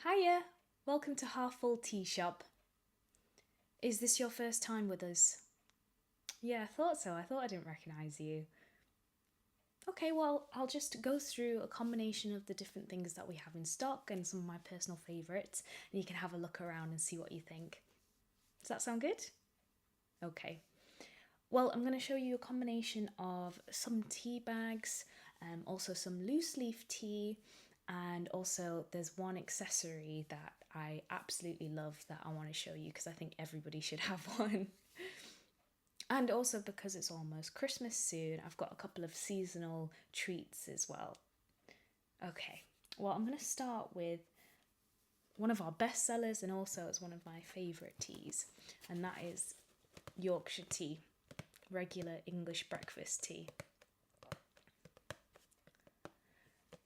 Hiya! Welcome to Half Full TeaShop. Is this your first time with us? Yeah, I thought so. I thought I didn't recognise you. Okay, well, I'll just go through a combination of the different things that we have in stock and some of my personal favourites, and you can have a look around and see what you think. Does that sound good? Okay. Well, I'm going to show you a combination of some tea bags, also some loose leaf tea, and also there's one accessory that I absolutely love that I want to show you because I think everybody should have one. And also because it's almost Christmas soon, I've got a couple of seasonal treats as well. Okay, well, I'm going to start with one of our best sellers and also it's one of my favourite teas, and that is Yorkshire Tea, regular English breakfast tea.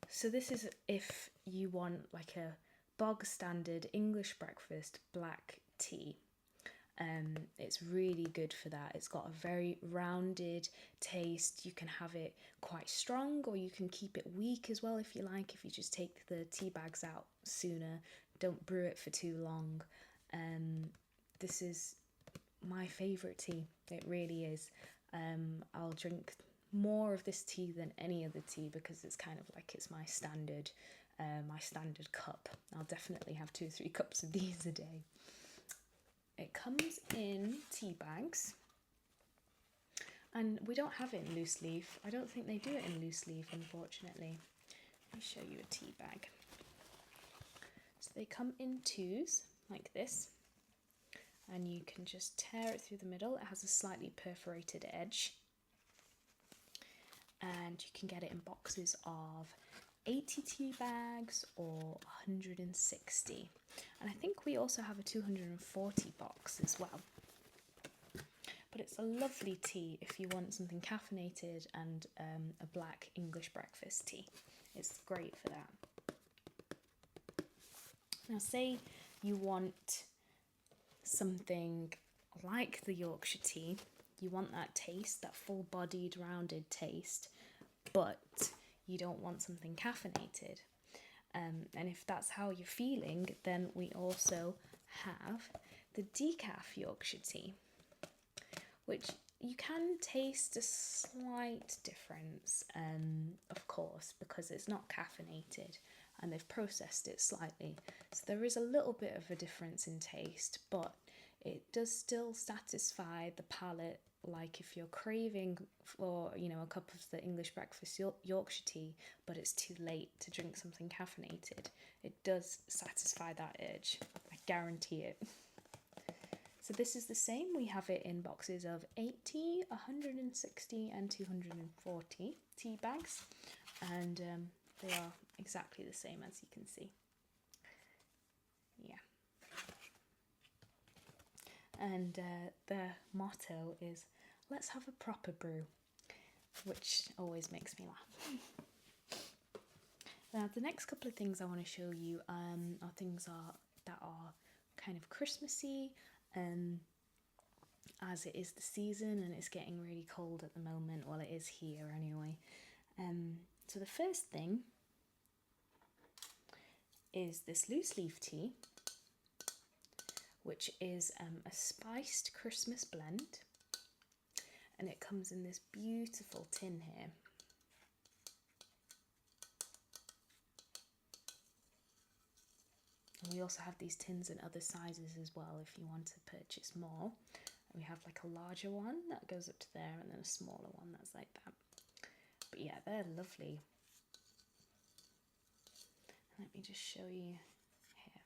So this is if you want like a bog standard English breakfast black tea. It's really good for that. It's got a very rounded taste. You can have it quite strong or you can keep it weak as well if you like, if you just take the tea bags out sooner. Don't brew it for too long. This is my favourite tea. It really is. I'll drink more of this tea than any other tea because it's kind of like it's my standard cup. I'll definitely have 2 or 3 cups of these a day. It comes in tea bags, and we don't have it in loose leaf. I don't think they do it in loose leaf, unfortunately. Let me show you a tea bag. So they come in 2s like this, and you can just tear it through the middle. It has a slightly perforated edge, and you can get it in boxes of 80 tea bags or 160, and I think we also have a 240 box as well. But it's a lovely tea if you want something caffeinated and a black English breakfast tea. It's great for that. Now say you want something like the Yorkshire tea, you want that taste, that full-bodied rounded taste, but you don't want something caffeinated. And if that's how you're feeling, then we also have the decaf Yorkshire tea, which you can taste a slight difference, of course, because it's not caffeinated and they've processed it slightly. So there is a little bit of a difference in taste, but it does still satisfy the palate. Like if you're craving for, a cup of the English breakfast Yorkshire tea, but it's too late to drink something caffeinated, it does satisfy that urge. I guarantee it. So this is the same. We have it in boxes of 80, 160 and 240 tea bags, and they are exactly the same as you can see. Yeah. And the motto is, let's have a proper brew, which always makes me laugh. Now, the next couple of things I want to show you are things that are kind of Christmassy, as it is the season and it's getting really cold at the moment. Well, it is here anyway. So the first thing is this loose leaf tea, which is a spiced Christmas blend, and it comes in this beautiful tin here. And we also have these tins in other sizes as well if you want to purchase more. And we have like a larger one that goes up to there and then a smaller one that's like that. But yeah, they're lovely. Let me just show you here.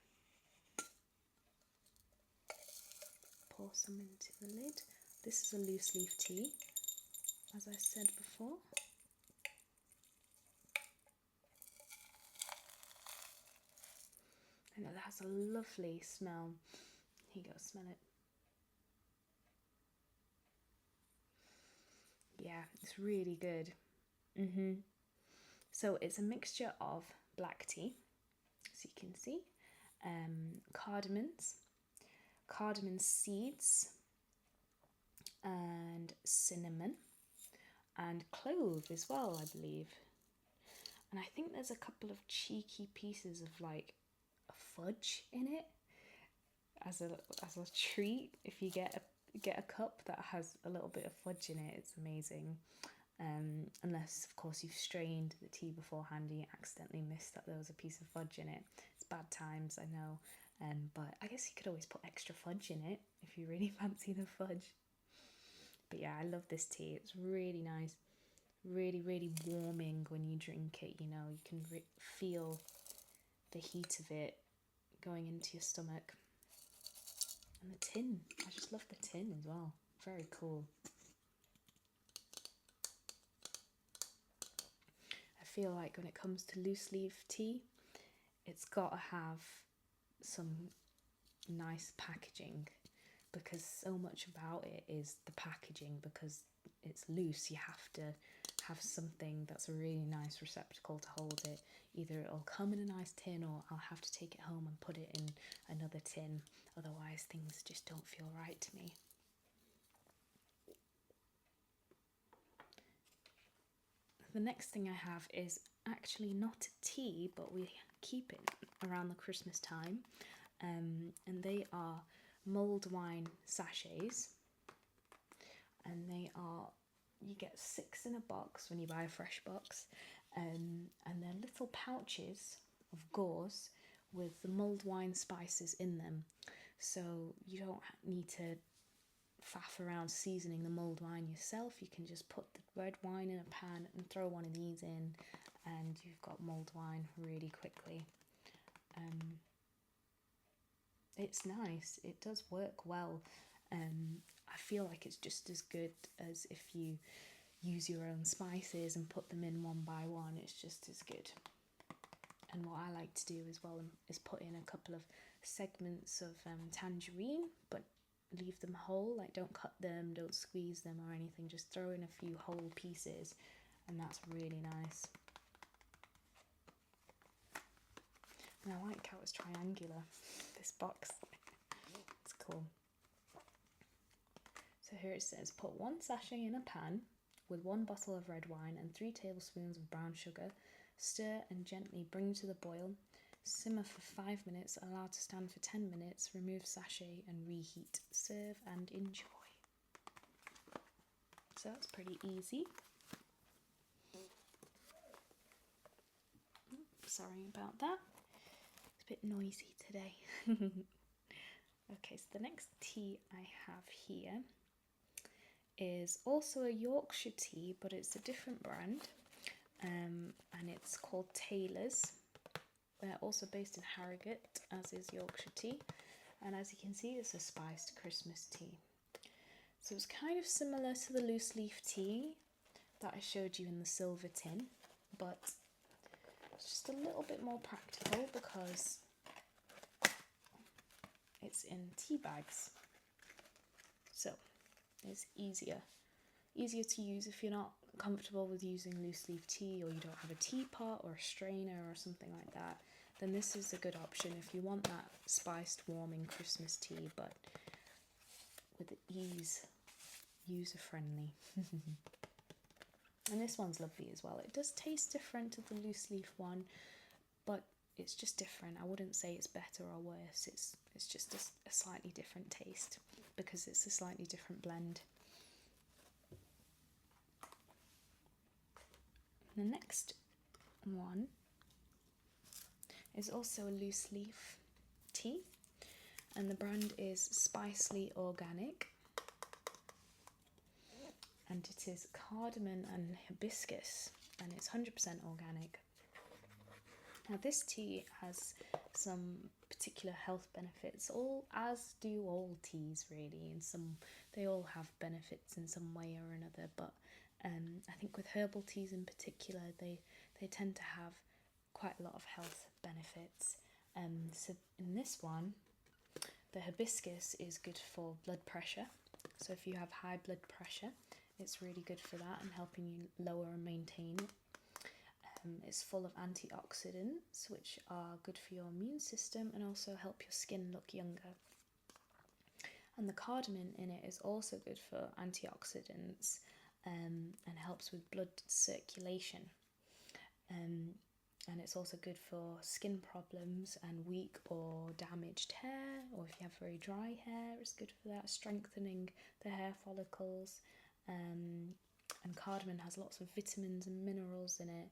Pour some into the lid. This is a loose leaf tea, as I said before. And it has a lovely smell. Here you go, smell it. Yeah, it's really good. So it's a mixture of black tea, as you can see, cardamom seeds, and cinnamon, and clove as well, I believe. And I think there's a couple of cheeky pieces of like fudge in it as a treat. If you get a cup that has a little bit of fudge in it, it's amazing. Unless of course you've strained the tea beforehand and you accidentally missed that there was a piece of fudge in it. It's bad times, I know, but I guess you could always put extra fudge in it if you really fancy the fudge. But yeah, I love this tea. It's really nice, really, really warming when you drink it. You know, you can feel the heat of it going into your stomach. And the tin, I just love the tin as well. Very cool. I feel like when it comes to loose leaf tea, it's got to have some nice packaging, because so much about it is the packaging. Because it's loose, you have to have something that's a really nice receptacle to hold it. Either it'll come in a nice tin, or I'll have to take it home and put it in another tin. Otherwise things just don't feel right to me. The next thing I have is actually not a tea, but we keep it around the Christmas time, and they are mulled wine sachets, and you get 6 in a box when you buy a fresh box, and they're little pouches of gauze with the mulled wine spices in them, so you don't need to faff around seasoning the mulled wine yourself. You can just put the red wine in a pan and throw one of these in, and you've got mulled wine really quickly. It's nice, it does work well. I feel like it's just as good as if you use your own spices and put them in one by one. It's just as good. And what I like to do as well is put in a couple of segments of tangerine, but leave them whole. Like, don't cut them, don't squeeze them or anything, just throw in a few whole pieces, and that's really nice. And I like how it's triangular, this box. It's cool. So here it says, put 1 sachet in a pan with 1 bottle of red wine and 3 tablespoons of brown sugar. Stir and gently bring to the boil. Simmer for 5 minutes, allow to stand for 10 minutes, remove sachet and reheat. Serve and enjoy. So that's pretty easy. Sorry about that. It's a bit noisy today. Okay, so the next tea I have here is also a Yorkshire tea, but it's a different brand, and it's called Taylor's. They're also based in Harrogate, as is Yorkshire Tea, and as you can see, it's a spiced Christmas tea. So it's kind of similar to the loose leaf tea that I showed you in the silver tin, but it's just a little bit more practical because it's in tea bags. So it's easier to use if you're not comfortable with using loose leaf tea, or you don't have a teapot or a strainer or something like that. Then this is a good option if you want that spiced, warming Christmas tea, but with ease, user-friendly. And this one's lovely as well. It does taste different to the loose leaf one, but it's just different. I wouldn't say it's better or worse. It's just a slightly different taste because it's a slightly different blend. The next one is also a loose leaf tea, and the brand is Spicely Organic, and it is cardamom and hibiscus, and it's 100% organic. Now this tea has some particular health benefits, as do all teas really, and they all have benefits in some way or another, but I think with herbal teas in particular, they tend to have quite a lot of health benefits. So in this one, the hibiscus is good for blood pressure. So if you have high blood pressure, it's really good for that and helping you lower and maintain it. It's full of antioxidants, which are good for your immune system and also help your skin look younger. And the cardamom in it is also good for antioxidants and helps with blood circulation. and it's also good for skin problems and weak or damaged hair, or if you have very dry hair, it's good for that, strengthening the hair follicles. And cardamom has lots of vitamins and minerals in it,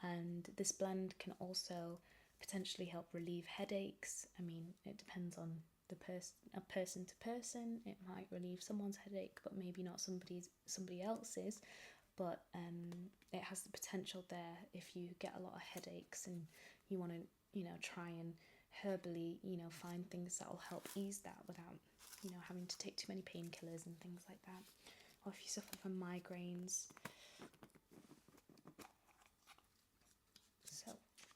and this blend can also potentially help relieve headaches. I mean, it depends on the person to person. It might relieve someone's headache, but maybe not somebody else's. But it has the potential there if you get a lot of headaches and you want to, try and herbally, find things that will help ease that without, having to take too many painkillers and things like that. Or if you suffer from migraines. So,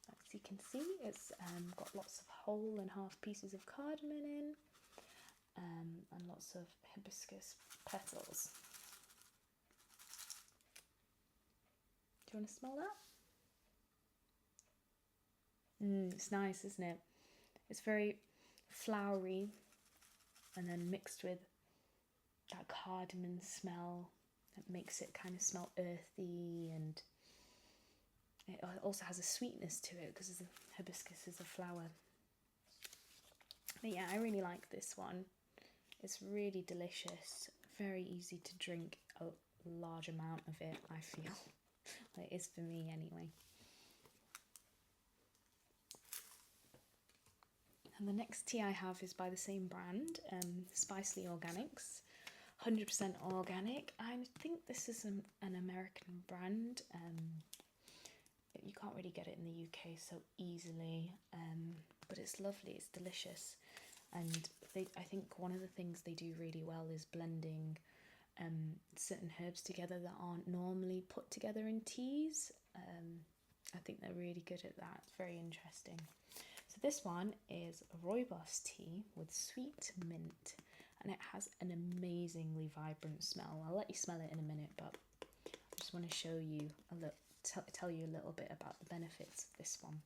as you can see, it's got lots of whole and half pieces of cardamom in, and lots of hibiscus petals. Do you want to smell that? It's nice, isn't it? It's very flowery, and then mixed with that cardamom smell that makes it kind of smell earthy, and it also has a sweetness to it because the hibiscus is a flower. But yeah, I really like this one. It's really delicious, very easy to drink a large amount of it, I feel. Like it is for me anyway. And the next tea I have is by the same brand, Spicely Organics. 100% organic. I think this is an American brand. You can't really get it in the UK so easily, but it's lovely, it's delicious. And I think one of the things they do really well is blending certain herbs together that aren't normally put together in teas. I think they're really good at that. It's very interesting. So this one is rooibos tea with sweet mint, and it has an amazingly vibrant smell. I'll let you smell it in a minute, but I just want to show you tell you a little bit about the benefits of this one.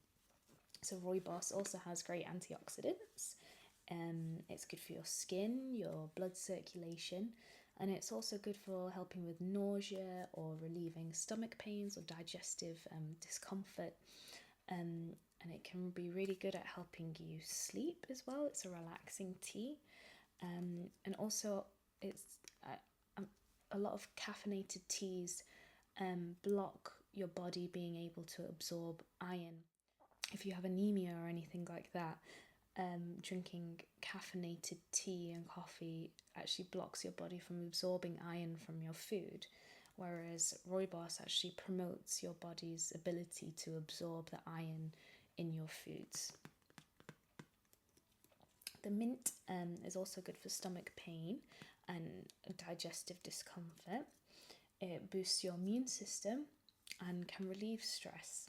So rooibos also has great antioxidants. It's good for your skin, your blood circulation, and it's also good for helping with nausea or relieving stomach pains or digestive discomfort. And it can be really good at helping you sleep as well. It's a relaxing tea. And also it's a lot of caffeinated teas block your body being able to absorb iron. If you have anemia or anything like that, drinking caffeinated tea and coffee actually blocks your body from absorbing iron from your food, whereas rooibos actually promotes your body's ability to absorb the iron in your foods. The mint is also good for stomach pain and digestive discomfort. It boosts your immune system and can relieve stress.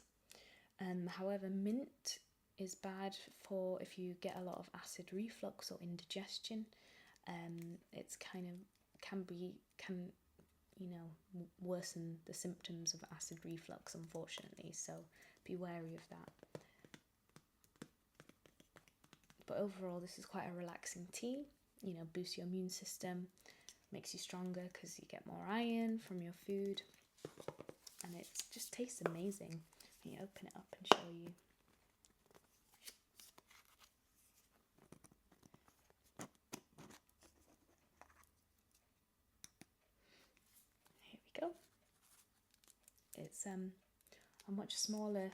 However, mint is bad for if you get a lot of acid reflux or indigestion. It's kind of can worsen the symptoms of acid reflux, unfortunately. So be wary of that. But overall, this is quite a relaxing tea. Boosts your immune system, makes you stronger because you get more iron from your food, and it just tastes amazing. Let me open it up and show you. Here we go. It's a much smaller,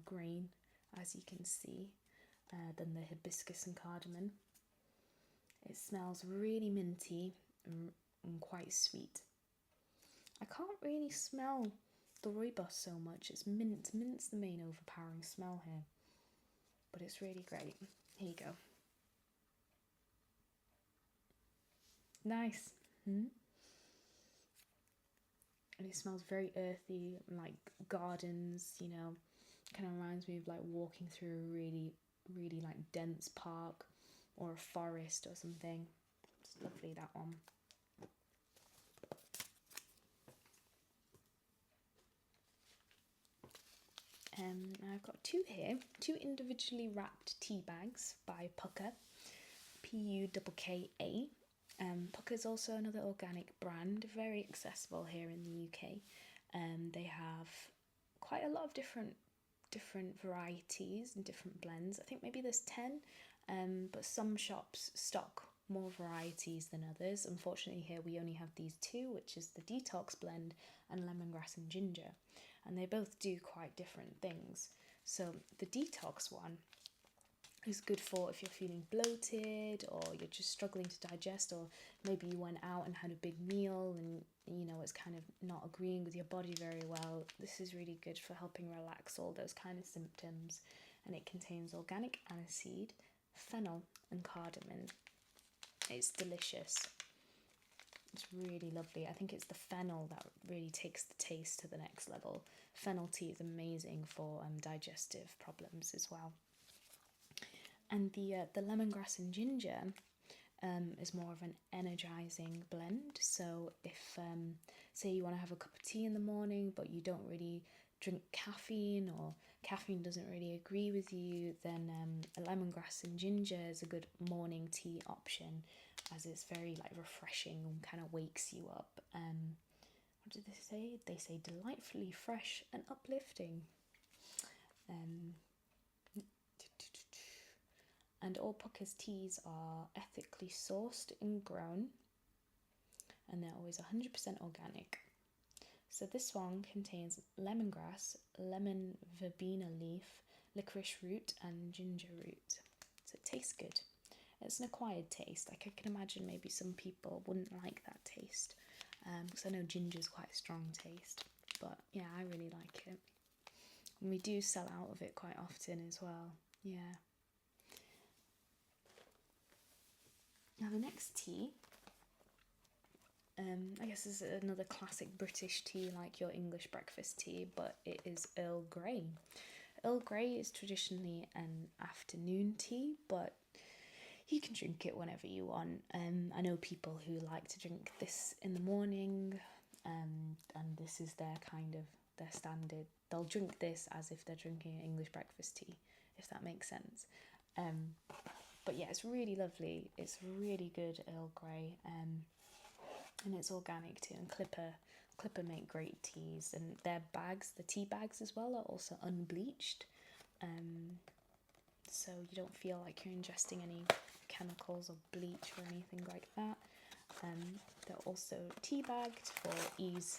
grain, as you can see, than the hibiscus and cardamom. It smells really minty and quite sweet. I can't really smell the rooibos so much. It's mint. Mint's the main overpowering smell here, but it's really great. Here you go. Nice. And it smells very earthy, like gardens, kind of reminds me of like walking through a really, really like dense park or a forest or something. It's lovely, that one. I've got two here, two individually wrapped tea bags by Pukka, Pukka. Pukka is also another organic brand, very accessible here in the UK. They have quite a lot of different different varieties and different blends. I think maybe there's 10, but some shops stock more varieties than others. Unfortunately here we only have these two, which is the detox blend and lemongrass and ginger, and they both do quite different things. So the detox one is good for if you're feeling bloated or you're just struggling to digest, or maybe you went out and had a big meal and you know it's kind of not agreeing with your body very well. This is really good for helping relax all those kind of symptoms, and it contains organic aniseed, fennel and cardamom. It's delicious. It's really lovely. I think it's the fennel that really takes the taste to the next level. Fennel tea is amazing for digestive problems as well. And the lemongrass and ginger is more of an energizing blend. So if say you want to have a cup of tea in the morning but you don't really drink caffeine, or caffeine doesn't really agree with you, then a lemongrass and ginger is a good morning tea option, as it's very like refreshing and kind of wakes you up. What did they say? They say delightfully fresh and uplifting. And all Pucker's teas are ethically sourced and grown, and they're always 100% organic. So this one contains lemongrass, lemon verbena leaf, licorice root and ginger root. So it tastes good. It's an acquired taste. Like I can imagine maybe some people wouldn't like that taste, because I know ginger's quite a strong taste. But yeah, I really like it. And we do sell out of it quite often as well. Yeah. Now the next tea, I guess is another classic British tea like your English breakfast tea, but it is Earl Grey. Earl Grey is traditionally an afternoon tea, but you can drink it whenever you want. I know people who like to drink this in the morning, and this is their standard. They'll drink this as if they're drinking an English breakfast tea, if that makes sense. But yeah, it's really lovely. It's really good Earl Grey, and it's organic too. And Clipper make great teas, and their bags, the tea bags as well, are also unbleached, so you don't feel like you're ingesting any chemicals or bleach or anything like that. They're also tea bagged for ease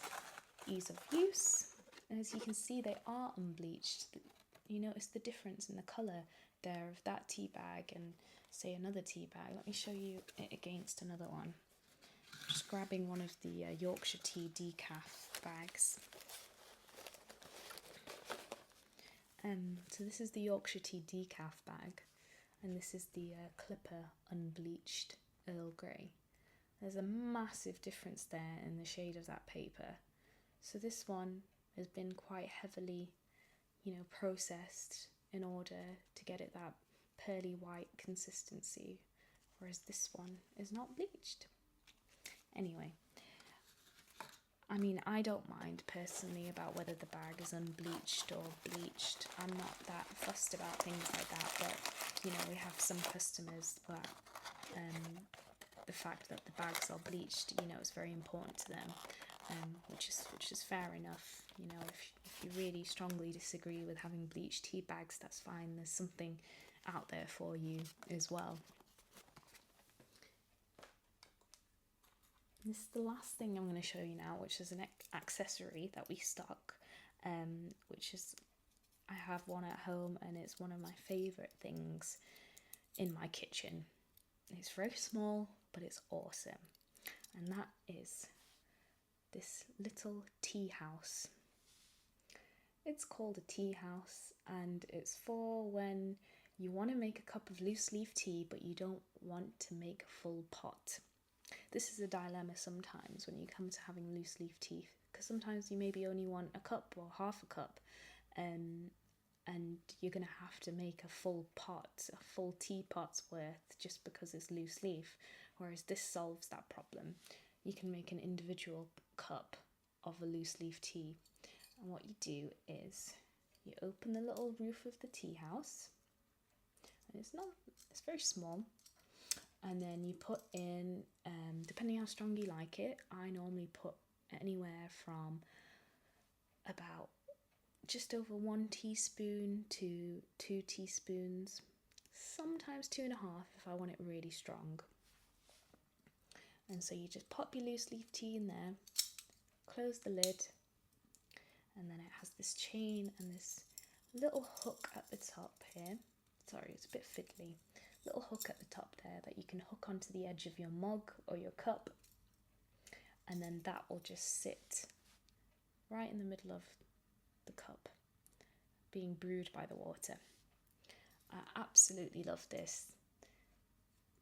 of use, and as you can see, they are unbleached. You notice the difference in the colour there of that tea bag and say another tea bag. Let me show you it against another one. Just grabbing one of the Yorkshire Tea decaf bags. So this is the Yorkshire Tea decaf bag, and this is the Clipper unbleached Earl Grey. There's a massive difference there in the shade of that paper. So this one has been quite heavily, processed in order to get it that pearly white consistency, whereas this one is not bleached. Anyway, I mean, I don't mind personally about whether the bag is unbleached or bleached. I'm not that fussed about things like that, but we have some customers that the fact that the bags are bleached, is very important to them, which is fair enough. If you really strongly disagree with having bleached tea bags, that's fine. There's something out there for you as well. This is the last thing I'm going to show you now, which is an accessory that we stock, which is, I have one at home, and it's one of my favourite things in my kitchen. It's very small, but it's awesome, and that is this little tea house. It's called a tea house, and it's for when you want to make a cup of loose leaf tea, but you don't want to make a full pot. This is a dilemma sometimes when you come to having loose leaf tea, because sometimes you maybe only want a cup or half a cup, and you're going to have to make a full pot, a full teapot's worth, just because it's loose leaf, whereas this solves that problem. You can make an individual cup of a loose leaf tea, and what you do is you open the little roof of the tea house, and it's very small, and then you put in, depending how strong you like it, I normally put anywhere from about just over 1 teaspoon to 2 teaspoons, sometimes 2.5 if I want it really strong. And so you just pop your loose leaf tea in there, close the lid, and then it has this chain and this little hook at the top here. Sorry, it's a bit fiddly. Little hook at the top there that you can hook onto the edge of your mug or your cup, and then that will just sit right in the middle of the cup, being brewed by the water. I absolutely love this.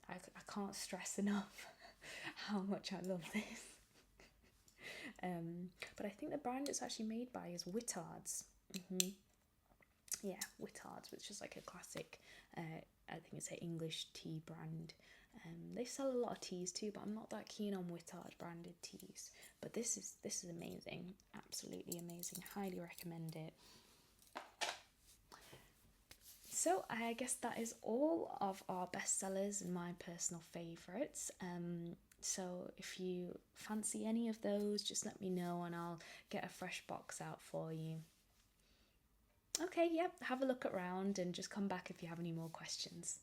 I can't stress enough how much I love this. But I think the brand it's actually made by is Whittards. Yeah, Whittards, which is like a classic, I think it's an English tea brand. They sell a lot of teas too, but I'm not that keen on Whittards branded teas. But this is amazing, absolutely amazing. Highly recommend it. So I guess that is all of our bestsellers and my personal favourites. So if you fancy any of those, just let me know and I'll get a fresh box out for you. Okay, yep, have a look around and just come back if you have any more questions.